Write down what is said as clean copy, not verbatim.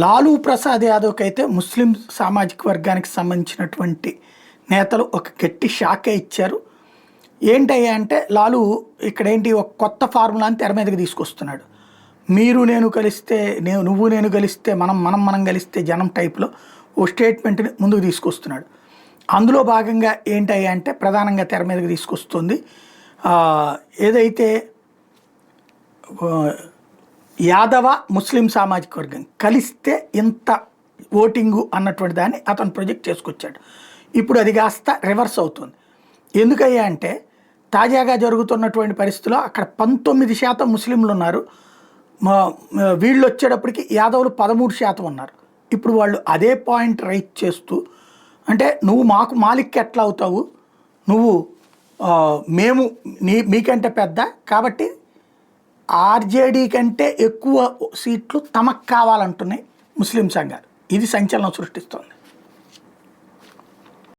లాలూ ప్రసాద్ యాదవ్కి అయితే ముస్లిం సామాజిక వర్గానికి సంబంధించినటువంటి నేతలు ఒక గట్టి షాకే ఇచ్చారు. ఏంటయ్యా అంటే లాలూ ఇక్కడేంటి ఒక కొత్త ఫార్ములాని తెర మీదకి తీసుకొస్తున్నాడు. మీరు నేను కలిస్తే నువ్వు నేను కలిస్తే మనం కలిస్తే జనం టైప్లో ఓ స్టేట్మెంట్ని ముందుకు తీసుకొస్తున్నాడు. అందులో భాగంగా ఏంటయ్యా అంటే ప్రధానంగా తెర మీదకి తీసుకొస్తుంది ఏదైతే యాదవ ముస్లిం సామాజిక వర్గం కలిస్తే ఇంత ఓటింగు అన్నటువంటి దాన్ని అతను ప్రొజెక్ట్ చేసుకొచ్చాడు. ఇప్పుడు అది కాస్త రివర్స్ అవుతుంది. ఎందుకయ్యా అంటే తాజాగా జరుగుతున్నటువంటి పరిస్థితిలో అక్కడ 19% ముస్లింలు ఉన్నారు. వీళ్ళు వచ్చేటప్పటికి యాదవులు 13% ఉన్నారు. ఇప్పుడు వాళ్ళు అదే పాయింట్ రైట్ చేస్తూ అంటే నువ్వు మాకు మాలిక్ ఎట్లా అవుతావు, నువ్వు మేము మీకంటే పెద్ద కాబట్టి ఆర్జేడీ కంటే ఎక్కువ సీట్లు తమకు కావాలంటున్నాయి ముస్లిం సంఘాలు. ఇది సంచలనం సృష్టిస్తోంది.